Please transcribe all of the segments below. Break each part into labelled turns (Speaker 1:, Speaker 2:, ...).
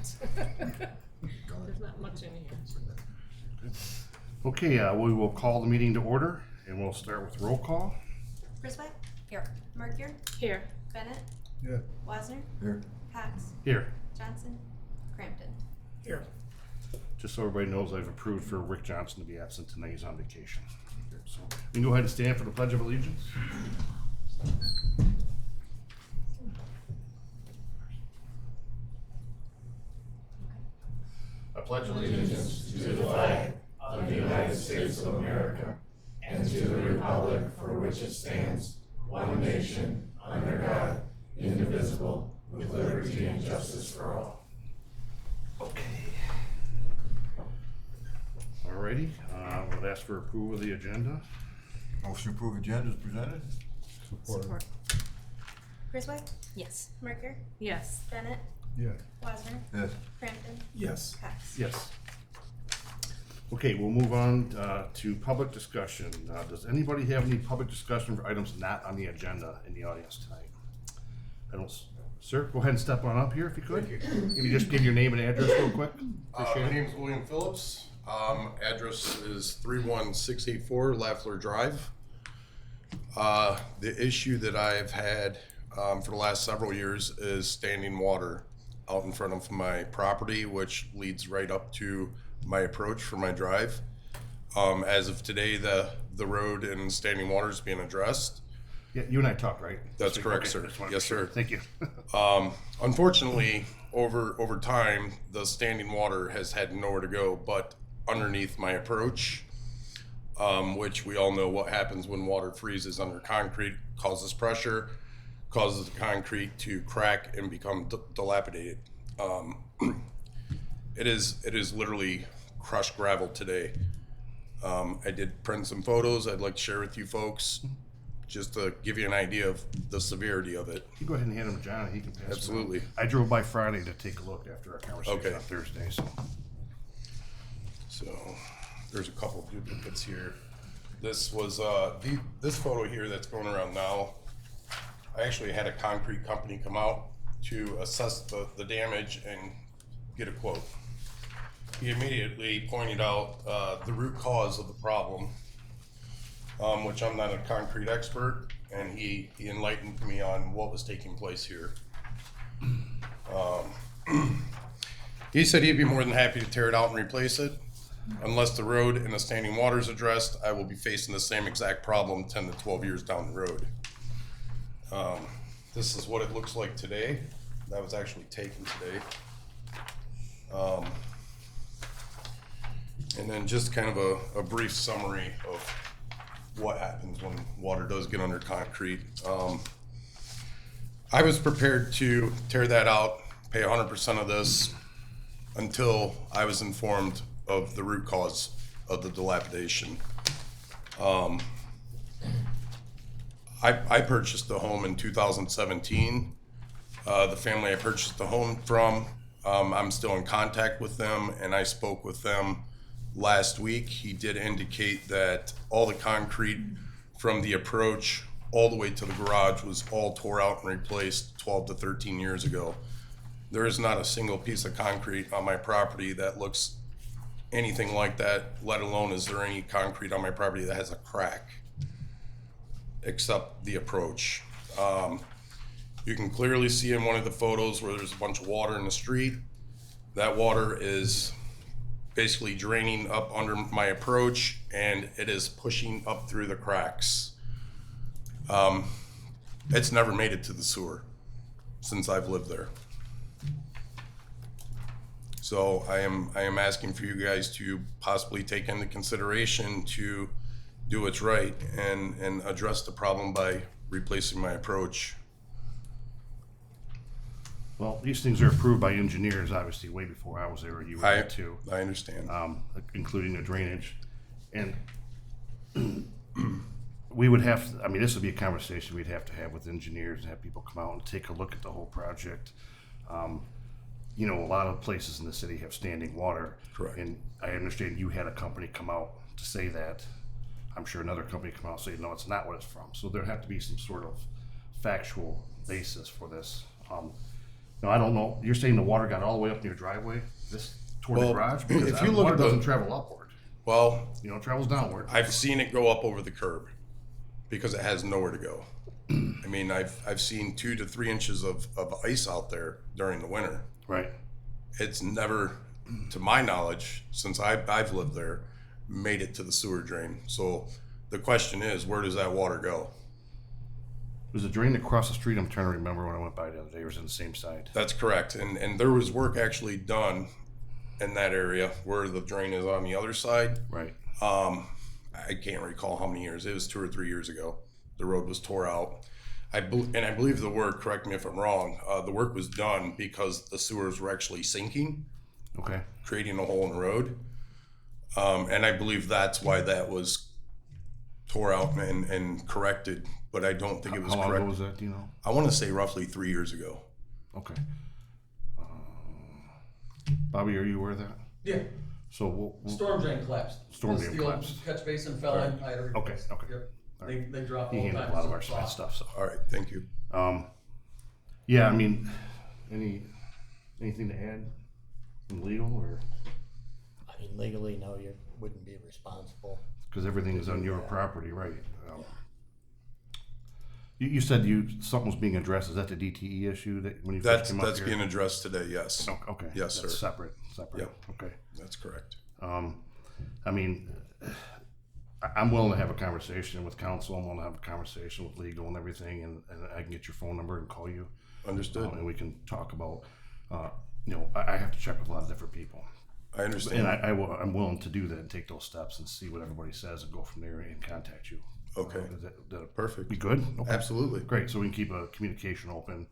Speaker 1: minutes. There's not much in here.
Speaker 2: Okay, we will call the meeting to order, and we'll start with roll call.
Speaker 3: Griswold? Here. Merkier?
Speaker 1: Here.
Speaker 3: Bennett?
Speaker 4: Yeah.
Speaker 3: Wasner?
Speaker 4: Here.
Speaker 3: Cox?
Speaker 2: Here.
Speaker 3: Johnson? Crampton?
Speaker 4: Here.
Speaker 2: Just so everybody knows, I've approved for Rick Johnson to be absent tonight. He's on vacation. So we can go ahead and stand for the Pledge of Allegiance. I pledge allegiance
Speaker 5: to the flag of the United States of America and to the republic for which it stands, one nation, under God, indivisible, with liberty and justice for all.
Speaker 2: Okay. Alrighty, we'll ask for approval of the agenda.
Speaker 4: Motion to approve agenda is presented.
Speaker 3: Support. Griswold?
Speaker 1: Yes.
Speaker 3: Merkier?
Speaker 1: Yes.
Speaker 3: Bennett?
Speaker 4: Yes.
Speaker 3: Wasner?
Speaker 4: Yes.
Speaker 3: Crampton?
Speaker 4: Yes.
Speaker 3: Cox?
Speaker 2: Yes. Okay, we'll move on to public discussion. Does anybody have any public discussion for items not on the agenda in the audience tonight? I don't, sir, go ahead and step on up here if you could. Maybe just give your name and address real quick. Appreciate
Speaker 6: My
Speaker 2: it.
Speaker 6: name is William Phillips. Address is 31684 Lafleur Drive. The issue that I've had for the last several years is standing water out in front of my property, which leads right up to my approach for my drive. As of today, the road and standing water is being addressed.
Speaker 2: Yeah, you and I talked, right?
Speaker 6: That's correct, sir.
Speaker 2: Just wanted to
Speaker 6: Yes,
Speaker 2: be sure.
Speaker 6: sir.
Speaker 2: Thank you.
Speaker 6: Unfortunately, over time, the standing water has had nowhere to go but underneath my approach, which we all know what happens when water freezes under concrete, causes pressure, causes the concrete to crack and become dilapidated. It is literally crushed gravel today. I did print some photos I'd like to share with you folks, just to give you an idea of the severity of it.
Speaker 2: You go ahead and hand him to John, he can pass it on.
Speaker 6: Absolutely.
Speaker 2: I drove by Friday to take a look after our conversation
Speaker 6: Okay.
Speaker 2: on Thursday, so.
Speaker 6: So there's a couple of duplicates here. This was this photo here that's going around now. I actually had a concrete company come out to assess the damage and get a quote. He immediately pointed out the root cause of the problem, which I'm not a concrete expert, and he enlightened me on what was taking place here. He said he'd be more than happy to tear it out and replace it. Unless the road and the standing water is addressed, I will be facing the same exact problem 10 to 12 years down the road. This is what it looks like today. That was actually taken today. And then just kind of a brief summary of what happens when water does get under concrete. I was prepared to tear that out, pay 100% of this until I was informed of the root cause of the dilapidation. I purchased the home in 2017. The family I purchased the home from, I'm still in contact with them, and I spoke with them last week. He did indicate that all the concrete from the approach all the way to the garage was all tore out and replaced 12 to 13 years ago. There is not a single piece of concrete on my property that looks anything like that, let alone is there any concrete on my property that has a crack, except the approach. You can clearly see in one of the photos where there's a bunch of water in the street. That water is basically draining up under my approach, and it is pushing up through the cracks. It's never made it to the sewer since I've lived there. So I am asking for you guys to possibly take into consideration to do what's right and address the problem by replacing my approach.
Speaker 2: Well, these things are approved by engineers, obviously, way before I was there, or you were there too.
Speaker 6: I understand.
Speaker 2: Including the drainage. And we would have, I mean, this would be a conversation we'd have to have with engineers and have people come out and take a look at the whole project. You know, a lot of places in the city have standing water.
Speaker 6: Correct.
Speaker 2: And I understand you had a company come out to say that. I'm sure another company come out and say, no, it's not what it's from. So there have to be some sort of factual basis for this. No, I don't know. You're saying the water got all the way up in your driveway, this toward the
Speaker 6: Well,
Speaker 2: garage? Because
Speaker 6: if you
Speaker 2: the
Speaker 6: look
Speaker 2: water
Speaker 6: at the-
Speaker 2: doesn't travel upward.
Speaker 6: Well,
Speaker 2: You know, it travels downward.
Speaker 6: I've seen it go up over the curb because it has nowhere to go. I mean, I've seen 2 to 3 inches of ice out there during the winter.
Speaker 2: Right.
Speaker 6: It's never, to my knowledge, since I've lived there, made it to the sewer drain. So the question is, where does that water go?
Speaker 2: There's a drain across the street. I'm trying to remember when I went by the other day. It was on the same side.
Speaker 6: That's correct. And there was work actually done in that area where the drain is on the other side.
Speaker 2: Right.
Speaker 6: I can't recall how many years. It was 2 or 3 years ago. The road was tore out. I believe the work, correct me if I'm wrong, the work was done because the sewers were actually sinking,
Speaker 2: Okay.
Speaker 6: creating a hole in the road. And I believe that's why that was tore out and corrected, but I don't think it was
Speaker 2: How long ago
Speaker 6: correct.
Speaker 2: was that? Do you know?
Speaker 6: I want to say roughly 3 years ago.
Speaker 2: Okay. Bobby, are you aware of that?
Speaker 7: Yeah,
Speaker 2: So we'll
Speaker 7: storm drain collapsed.
Speaker 2: Storm
Speaker 7: The
Speaker 2: drain
Speaker 7: steel
Speaker 2: collapsed.
Speaker 7: Catch basin fell in, I had to
Speaker 2: Okay,
Speaker 7: replace.
Speaker 2: okay.
Speaker 7: Yep.
Speaker 2: All
Speaker 7: They drop
Speaker 2: he
Speaker 7: all the
Speaker 2: handled
Speaker 7: time.
Speaker 2: a lot of
Speaker 7: so
Speaker 2: our
Speaker 7: it's
Speaker 2: stuff. So,
Speaker 6: All right, thank you.
Speaker 2: yeah. I mean, anything to add from legal or
Speaker 8: I mean, legally, no, you wouldn't be responsible.
Speaker 2: because everything is on your property, right? You said something was being addressed. Is that the DTE issue that when you first
Speaker 6: That's
Speaker 2: came up
Speaker 6: that's
Speaker 2: here?
Speaker 6: being addressed today. Yes,
Speaker 2: Oh, okay.
Speaker 6: Yes,
Speaker 2: That's
Speaker 6: sir.
Speaker 2: Separate.
Speaker 6: Yep.
Speaker 2: Okay.
Speaker 6: that's correct.
Speaker 2: I mean, I'm willing to have a conversation with council. I'm willing to have a conversation with legal and everything, and I can get your phone number and call you,
Speaker 6: Understood.
Speaker 2: and we can talk about. I have to check with a lot of different people,
Speaker 6: I understand.
Speaker 2: and I'm willing to do that and take those steps and see what everybody says and go from there and contact you.
Speaker 6: Okay.
Speaker 2: Is that
Speaker 6: Perfect.
Speaker 2: be good? Okay.
Speaker 6: Absolutely.
Speaker 2: Great. So we can keep a communication open,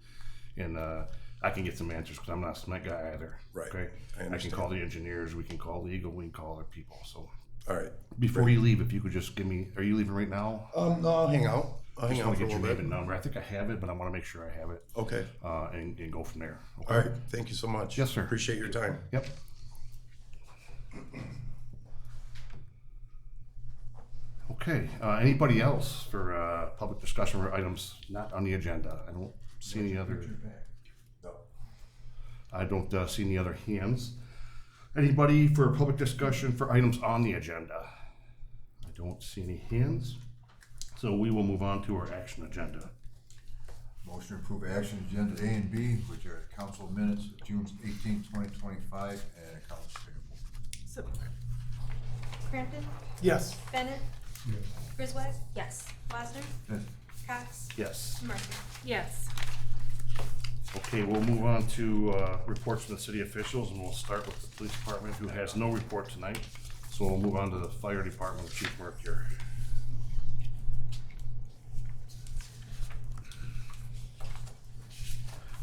Speaker 2: and I can get some answers because I'm not a cement guy either.
Speaker 6: Right.
Speaker 2: Okay.
Speaker 6: I
Speaker 2: I can
Speaker 6: understand.
Speaker 2: call the engineers. We can call legal. We can call other people. So
Speaker 6: All right.
Speaker 2: before you leave, if you could just give me, are you leaving right now?
Speaker 6: No, I'll hang out. I'll
Speaker 2: Just
Speaker 6: hang
Speaker 2: want
Speaker 6: out
Speaker 2: to
Speaker 6: for a
Speaker 2: get your
Speaker 6: little
Speaker 2: name
Speaker 6: bit.
Speaker 2: and number. I think I have it, but I want to make sure I have it,
Speaker 6: Okay.
Speaker 2: and go from there. Okay?
Speaker 6: All right. Thank you so much.
Speaker 2: Yes, sir.
Speaker 6: Appreciate your time.
Speaker 2: Yep. Okay. Anybody else for public discussion or items not on the agenda? I don't see any other. I don't see any other hands. Anybody for public discussion for items on the agenda? I don't see any hands. So we will move on to our action agenda.
Speaker 4: Motion to approve action agenda A and B, which are council minutes of June 18, 2025, and accounts payable.
Speaker 1: Support.
Speaker 3: Crampton?
Speaker 5: Yes.
Speaker 3: Bennett? Griswold? Yes. Wasner?
Speaker 4: Yes.
Speaker 3: Cox?
Speaker 2: Yes.
Speaker 3: Mercer?
Speaker 1: Yes.
Speaker 2: Okay, we'll move on to reports from the city officials, and we'll start with the police department, who has no report tonight. So we'll move on to the fire department with Chief Mercure.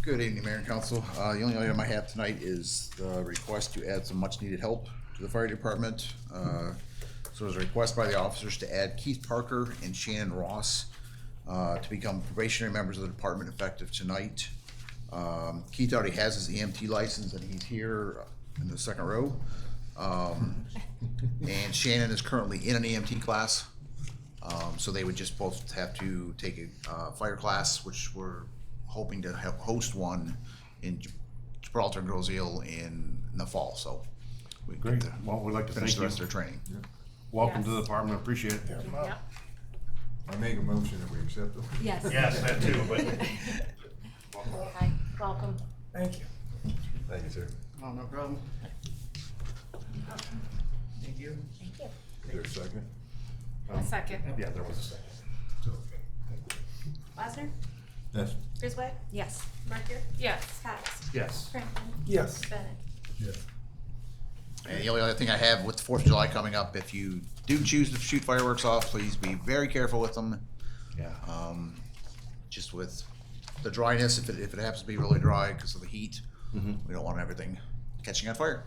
Speaker 9: Good evening, Mayor and Council. The only item I have tonight is the request to add some much-needed help to the fire department. So there's a request by the officers to add Keith Parker and Shannon Ross to become probationary members of the department effective tonight. Keith already has his EMT license and he's here in the second row. And Shannon is currently in an EMT class. So they would just both have to take a fire class, which we're hoping to host one in Gibraltar and Grosse Ile in the fall, so we
Speaker 2: Great.
Speaker 9: get to
Speaker 2: Well, we'd like to
Speaker 9: finish
Speaker 2: thank
Speaker 9: the rest
Speaker 2: you.
Speaker 9: of their training.
Speaker 2: Welcome to
Speaker 1: Yes.
Speaker 2: the department. Appreciate it.
Speaker 1: Yep.
Speaker 4: I make a motion that we accept them.
Speaker 3: Yes.
Speaker 2: Yes, that too, but
Speaker 3: Hi, welcome.
Speaker 5: Thank you.
Speaker 4: Thank you, sir.
Speaker 9: Oh, no problem.
Speaker 3: Thank you.
Speaker 4: Is there a second?
Speaker 1: A second.
Speaker 2: yeah, there was a second.
Speaker 3: Wasner?
Speaker 4: Yes.
Speaker 3: Griswold? Yes. Mercer?
Speaker 1: Yes.
Speaker 3: Cox?
Speaker 2: Yes.
Speaker 3: Crampton?
Speaker 5: Yes.
Speaker 3: Bennett?
Speaker 9: And the only other thing I have with the 4th of July coming up, if you do choose to shoot fireworks off, please be very careful with them.
Speaker 2: Yeah.
Speaker 9: Just with the dryness, if it happens to be really dry because of the heat, we don't want everything catching on fire.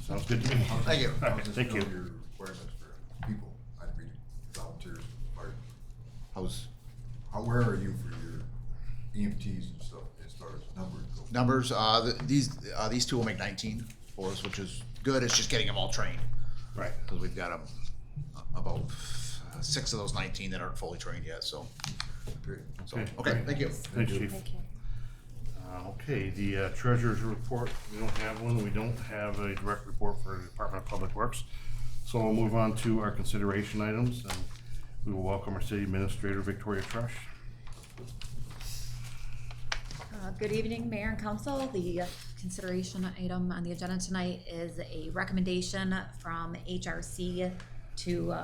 Speaker 2: Sounds good to me.
Speaker 9: Thank you.
Speaker 2: All right, thank you.
Speaker 4: Your requirements for people, I'd read volunteers, fire. Where are you for your EMTs and stuff as far as numbers go?
Speaker 9: Numbers, these two will make 19 for us, which is good. It's just getting them all trained
Speaker 2: Right.
Speaker 9: because we've got about 6 of those 19 that aren't fully trained yet. So,
Speaker 4: Great.
Speaker 9: okay, thank you.
Speaker 2: Thanks, Chief.
Speaker 3: Thank you.
Speaker 2: Okay, the treasurer's report, we don't have one. We don't have a direct report for the Department of Public Works. So we'll move on to our consideration items, and we will welcome our city administrator, Victoria Trush.
Speaker 10: Good evening, Mayor and Council. The consideration item on the agenda tonight is a recommendation from HRC to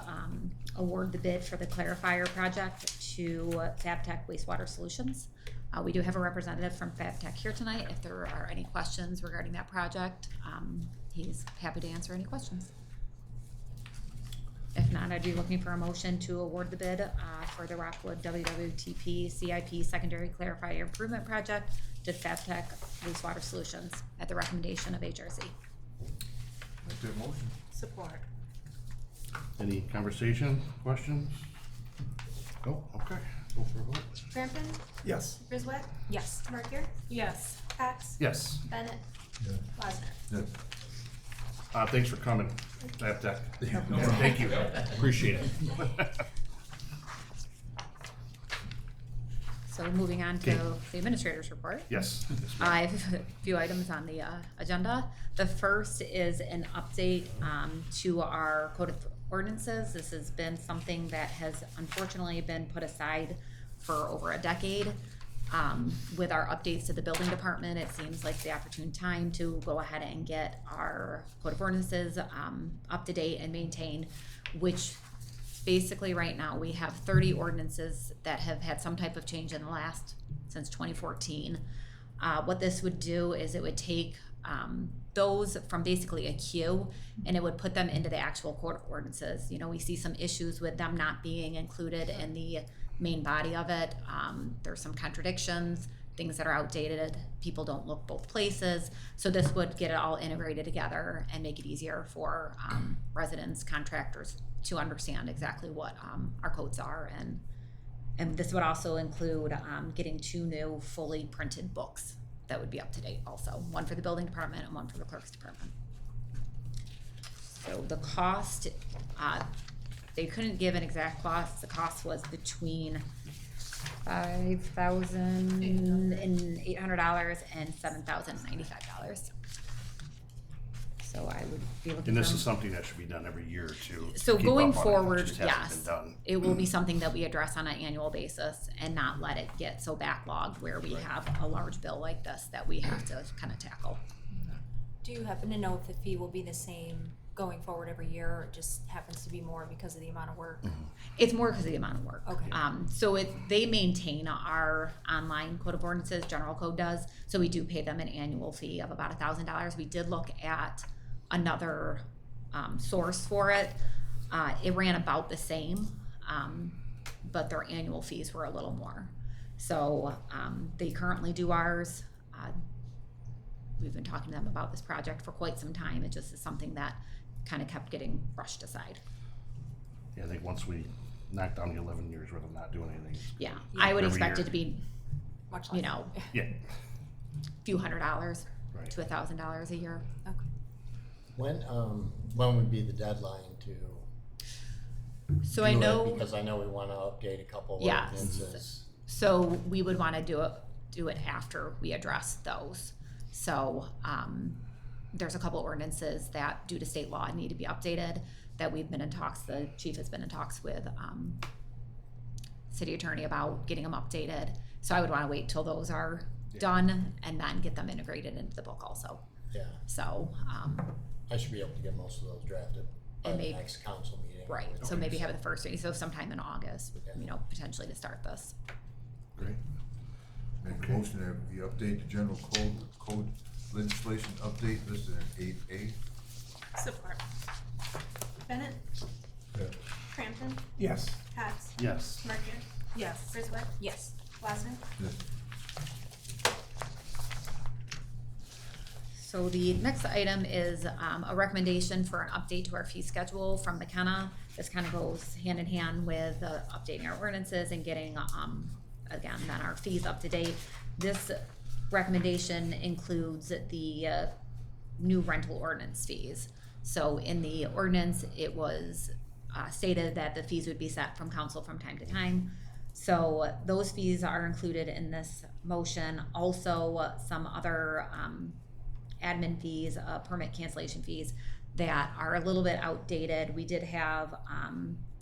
Speaker 10: award the bid for the clarifier project to Fabtech Wastewater Solutions. We do have a representative from Fabtech here tonight. If there are any questions regarding that project, he's happy to answer any questions. If not, I'd be looking for a motion to award the bid for the Rockwood WWTP CIP Secondary Clarifier Improvement Project to Fabtech Wastewater Solutions at the recommendation of HRC.
Speaker 4: Make that motion.
Speaker 3: Support.
Speaker 2: Any conversation, questions? Go, okay, go for a vote.
Speaker 3: Crampton?
Speaker 5: Yes.
Speaker 3: Griswold?
Speaker 10: Yes.
Speaker 3: Merker?
Speaker 1: Yes.
Speaker 3: Cox?
Speaker 2: Yes.
Speaker 3: Bennett?
Speaker 4: Yeah.
Speaker 3: Wasner?
Speaker 4: Yes.
Speaker 2: Thanks for coming, Fabtech. Thank you, appreciate it.
Speaker 10: So moving on to
Speaker 2: Okay.
Speaker 10: the administrator's report.
Speaker 2: Yes. Yes, ma'am.
Speaker 10: I have a few items on the agenda. The first is an update to our code of ordinances. This has been something that has unfortunately been put aside for over a decade. With our updates to the building department, it seems like the opportune time to go ahead and get our code of ordinances up to date and maintained, which basically right now we have 30 ordinances that have had some type of change in the last, since 2014. What this would do is it would take those from basically a queue and it would put them into the actual code of ordinances. You know, we see some issues with them not being included in the main body of it. There's some contradictions, things that are outdated, people don't look both places. So this would get it all integrated together and make it easier for residents, contractors to understand exactly what our codes are. And this would also include getting 2 new fully printed books that would be up to date also, one for the building department and one for the clerk's department. So the cost, they couldn't give an exact cost. The cost was between $5,800 and $7,095. So I would be looking.
Speaker 2: And this
Speaker 10: for-
Speaker 2: is something that should be done every year to
Speaker 10: So
Speaker 2: keep
Speaker 10: going
Speaker 2: up on it. It
Speaker 10: forward,
Speaker 2: just hasn't
Speaker 10: yes,
Speaker 2: been done.
Speaker 10: it will be something that we address on an annual basis and not let it get so backlogged where we have a large bill like this that we have to kind of tackle.
Speaker 3: Do you happen to know if the fee will be the same going forward every year, or it just happens to be more because of the amount of work?
Speaker 10: It's more because of the amount of work.
Speaker 3: Okay.
Speaker 10: So they maintain our online code of ordinances, general code does, so we do pay them an annual fee of about $1,000. We did look at another source for it. It ran about the same, but their annual fees were a little more. So they currently do ours. We've been talking to them about this project for quite some time. It just is something that kind of kept getting brushed aside.
Speaker 2: Yeah, I think once we knock down the 11 years worth of not doing anything.
Speaker 10: Yeah, I would
Speaker 2: Every
Speaker 10: expect
Speaker 2: year.
Speaker 10: it to be,
Speaker 3: Much less.
Speaker 10: you know,
Speaker 2: Yeah,
Speaker 10: a few $100
Speaker 2: right.
Speaker 10: to $1,000 a year.
Speaker 3: Okay.
Speaker 8: When would be the deadline to
Speaker 10: So
Speaker 8: do
Speaker 10: I
Speaker 8: it?
Speaker 10: know,
Speaker 8: Because I know we wanna update a couple
Speaker 10: Yes.
Speaker 8: ordinances.
Speaker 10: so we would want to do it after we address those. So there's a couple ordinances that, due to state law, need to be updated that we've been in talks, the chief has been in talks with city attorney about getting them updated. So I would want to wait till those are done and then get them integrated into the book also.
Speaker 8: Yeah,
Speaker 10: So,
Speaker 8: I should be able to get most of those drafted by
Speaker 10: And
Speaker 8: the
Speaker 10: maybe-
Speaker 8: next council meeting.
Speaker 10: right, so maybe have it the first reading, so sometime in August, you know, potentially to start this.
Speaker 2: Great.
Speaker 4: Make a
Speaker 2: Okay.
Speaker 4: motion that we update the general code legislation update listed in 8A.
Speaker 3: Support. Bennett?
Speaker 4: Yeah.
Speaker 3: Crampton?
Speaker 5: Yes.
Speaker 3: Cox?
Speaker 2: Yes.
Speaker 3: Merker? Yes. Griswold? Yes. Wasner?
Speaker 4: Yes.
Speaker 10: So the next item is a recommendation for an update to our fee schedule from McKenna. This kind of goes hand in hand with updating our ordinances and getting, again, then our fees up to date. This recommendation includes the new rental ordinance fees. So in the ordinance, it was stated that the fees would be set from council from time to time. So those fees are included in this motion. Also, some other admin fees, permit cancellation fees that are a little bit outdated. We did have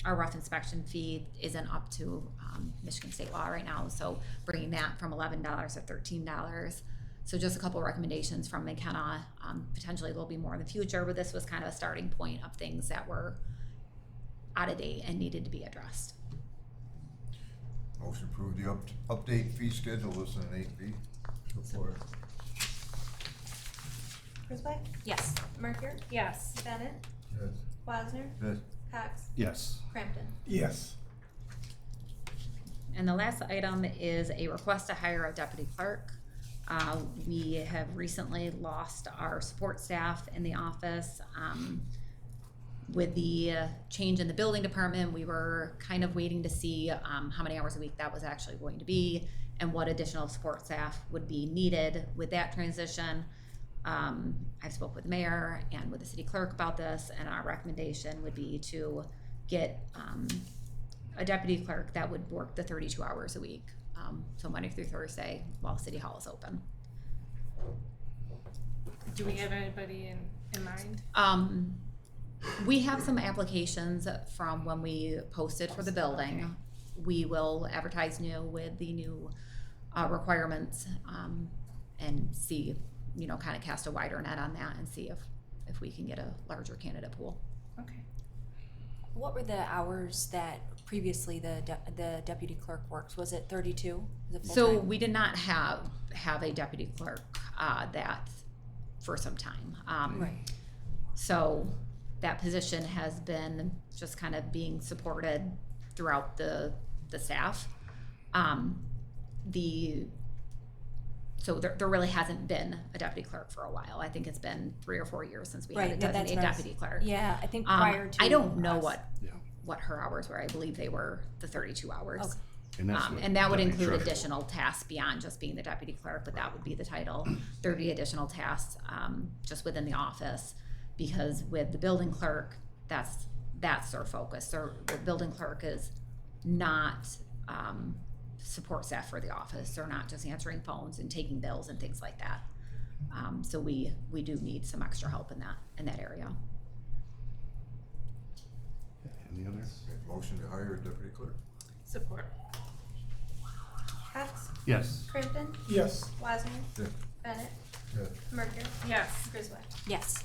Speaker 10: our rough inspection fee isn't up to Michigan state law right now, so bringing that from $11 to $13. So just a couple recommendations from McKenna. Potentially there'll be more in the future, but this was kind of a starting point of things that were out of date and needed to be addressed.
Speaker 4: Motion to approve the update fee schedule listed in 8B.
Speaker 5: Support.
Speaker 11: Griswold,
Speaker 3: Yes.
Speaker 11: Merker,
Speaker 1: Yes.
Speaker 11: Bennett,
Speaker 5: Yes.
Speaker 11: Wasner,
Speaker 4: Yes.
Speaker 11: Cox,
Speaker 2: Yes.
Speaker 11: Crampton.
Speaker 5: Yes.
Speaker 10: And the last item is a request to hire a deputy clerk. We have recently lost our support staff in the office. With the change in the building department, we were kind of waiting to see how many hours a week that was actually going to be and what additional support staff would be needed with that transition. I've spoke with the mayor and with the city clerk about this, and our recommendation would be to get a deputy clerk that would work the 32 hours a week, so Monday through Thursday while City Hall is open.
Speaker 1: Do we have anybody in mind?
Speaker 10: We have some applications from when we posted for the building.
Speaker 1: Okay.
Speaker 10: We will advertise new with the new requirements and see, kind of cast a wider net on that and see if we can get a larger candidate pool.
Speaker 1: Okay.
Speaker 3: What were the hours that previously the deputy clerk worked? Was it 32? Was it
Speaker 10: So
Speaker 3: full-time?
Speaker 10: we did not have a deputy clerk that for some time.
Speaker 3: Right.
Speaker 10: So that position has been just kind of being supported throughout the staff. So there really hasn't been a deputy clerk for a while. I think it's been 3 or 4 years since we had a
Speaker 3: Right, that's
Speaker 10: designated
Speaker 3: what I was-
Speaker 10: deputy clerk.
Speaker 3: Yeah, I think prior to
Speaker 10: I don't know
Speaker 3: us.
Speaker 10: what her hours were. I believe they were the 32 hours.
Speaker 3: Okay.
Speaker 2: And that's what
Speaker 10: And that would
Speaker 2: deputy
Speaker 10: include
Speaker 2: treasurer-
Speaker 10: additional tasks beyond just being the deputy clerk, but that would be the title. 30 additional tasks just within the office, because with the building clerk, that's their focus. The building clerk is not support staff for the office. They're not just answering phones and taking bills and things like that. So we do need some extra help in that area.
Speaker 2: Any other?
Speaker 4: Motion to hire a deputy clerk.
Speaker 1: Support.
Speaker 11: Cox,
Speaker 2: Yes.
Speaker 11: Crampton,
Speaker 5: Yes.
Speaker 11: Wasner,
Speaker 4: Yes.
Speaker 11: Bennett,
Speaker 5: Yes.
Speaker 11: Merker,
Speaker 1: Yes.
Speaker 11: Griswold.
Speaker 3: Yes.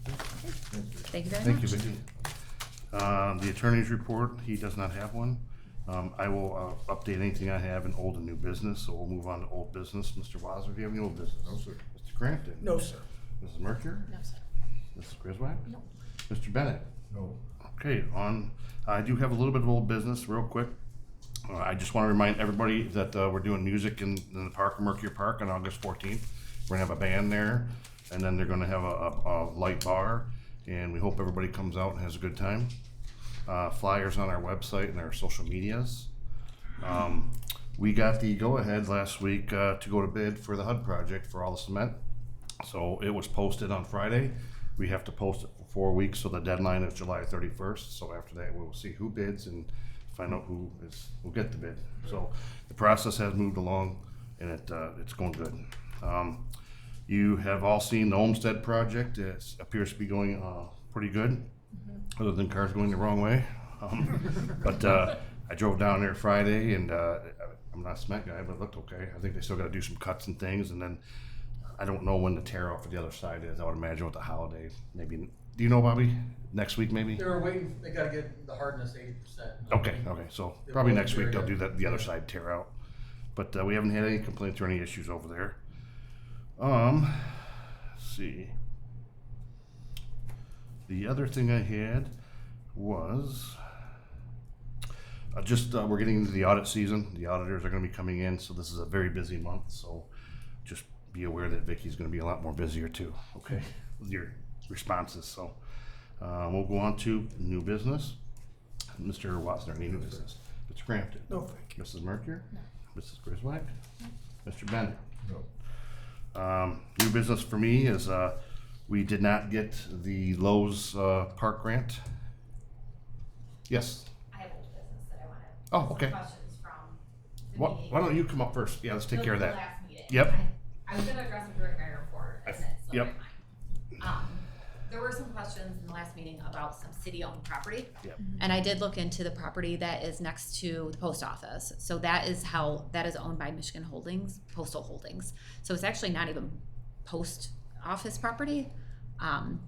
Speaker 10: Thank you very
Speaker 2: Thank you,
Speaker 10: much.
Speaker 2: Vicki. The attorney's report, he does not have one. I will update anything I have in old and new business, so we'll move on to old business. Mr. Wasser, do you have any old business?
Speaker 4: No, sir.
Speaker 2: Mr. Crampton?
Speaker 5: No, sir.
Speaker 2: Mrs. Mercer?
Speaker 1: No, sir.
Speaker 2: Mrs. Griswold?
Speaker 3: No.
Speaker 2: Mr. Bennett?
Speaker 5: No.
Speaker 2: Okay, I do have a little bit of old business, real quick. I just want to remind everybody that we're doing music in the park, Mercury Park, on August 14th. We're gonna have a band there, and then they're gonna have a light bar, and we hope everybody comes out and has a good time. Flyers on our website and our social medias. We got the go-ahead last week to go to bid for the HUD project for all the cement. So it was posted on Friday. We have to post it for 4 weeks, so the deadline is July 31st. So after that, we'll see who bids and find out who will get the bid. So the process has moved along, and it's going good. You have all seen the Olmsted project. It appears to be going pretty good, other than cars going the wrong way. But I drove down there Friday, and I'm not a cement guy, but it looked okay. I think they still got to do some cuts and things, and then I don't know when the tear off of the other side is. I would imagine with the holiday, maybe. Do you know, Bobby? Next week, maybe?
Speaker 7: They were waiting, they gotta get the hardness 80%.
Speaker 2: Okay, so
Speaker 7: It
Speaker 2: probably
Speaker 7: will
Speaker 2: next week
Speaker 7: tear
Speaker 2: they'll do
Speaker 7: out.
Speaker 2: the other side tear out. But we haven't had any complaints or any issues over there. Let's see. The other thing I had was we're getting into the audit season. The auditors are going to be coming in, so this is a very busy month. So just be aware that Vicky's going to be a lot more busier too. Okay, with your responses. So we'll go on to new business. Mr. Wassner, any new business? Mr. Crampton?
Speaker 5: No, thank you.
Speaker 2: Mrs. Mercer? No. Mrs. Griswold? Mr. Bennett?
Speaker 4: No.
Speaker 2: New business for me is we did not get the Lowe's Park grant. Yes.
Speaker 10: I have old business that I want
Speaker 2: Oh, okay.
Speaker 10: Questions from the
Speaker 2: Why
Speaker 10: meeting.
Speaker 2: don't you come up first? Yeah, let's take care of
Speaker 10: The
Speaker 2: that.
Speaker 10: last meeting.
Speaker 2: Yep.
Speaker 10: I was gonna address it during my report, and it slipped
Speaker 2: Yep.
Speaker 10: my mind. There were some questions in the last meeting about some city-owned property.
Speaker 2: Yep.
Speaker 10: And I did look into the property that is next to the post office. So that is owned by Michigan Holdings, Postal Holdings. So it's actually not even post office property.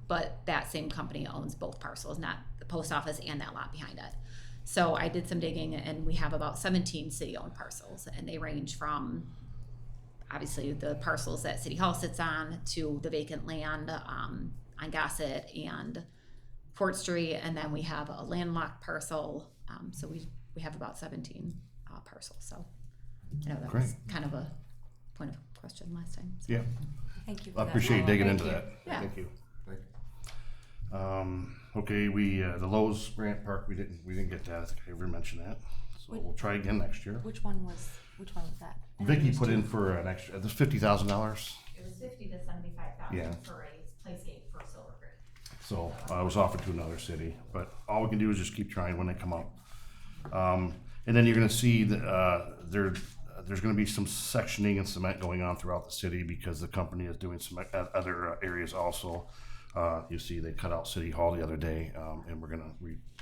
Speaker 10: But that same company owns both parcels, not the post office and that lot behind it. So I did some digging, and we have about 17 city-owned parcels, and they range from obviously the parcels that City Hall sits on to the vacant land on Gossett and Fort Street, and then we have a landlocked parcel. So we have about 17 parcels. So I know that was
Speaker 2: Great.
Speaker 10: kind of a point of question last time. So.
Speaker 2: Yeah,
Speaker 3: Thank you for
Speaker 2: I
Speaker 3: that.
Speaker 2: appreciate you digging
Speaker 3: Thank
Speaker 2: into
Speaker 3: you.
Speaker 2: that.
Speaker 10: Yeah.
Speaker 2: Thank you.
Speaker 4: Thank
Speaker 2: Okay, the Lowe's Grant Park, we didn't get that. I think I ever mentioned that. So we'll try again next year.
Speaker 3: Which one was that? I know
Speaker 2: Vicky
Speaker 3: there's
Speaker 2: put
Speaker 3: two.
Speaker 2: in for an extra, this $50,000.
Speaker 10: It was 50 to 75,000
Speaker 2: Yeah.
Speaker 10: for a playscape for Silver Creek.
Speaker 2: So I was offered to another city, but all we can do is just keep trying when they come up. And then you're gonna see that, there's gonna be some sectioning and cement going on throughout the city because the company is doing some other areas also. You see they cut out City Hall the other day, and we're gonna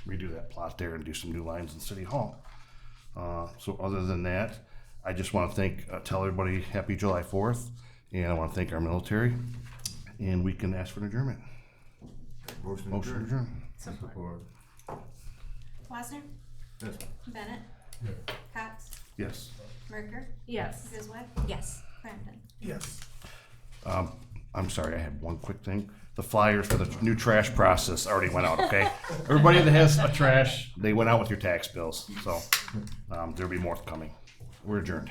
Speaker 2: redo that plot there and do some new lines in City Hall. So other than that, I just wanna tell everybody happy July 4th, and I wanna thank our military, and we can ask for an adjournment.
Speaker 4: you. Motion
Speaker 2: Motion
Speaker 4: adjourned.
Speaker 2: adjourned.
Speaker 4: Support.
Speaker 11: Wasner,
Speaker 4: Yes.
Speaker 11: Bennett, Cox,
Speaker 2: Yes.
Speaker 11: Merker,
Speaker 1: Yes.
Speaker 11: Griswold,
Speaker 3: Yes.
Speaker 11: Crampton.
Speaker 5: Yes.
Speaker 2: I'm sorry, I have one quick thing. The flyers for the new trash process already went out, okay? Everybody that has a trash, they went out with your tax bills, so, there'll be more coming. We're adjourned.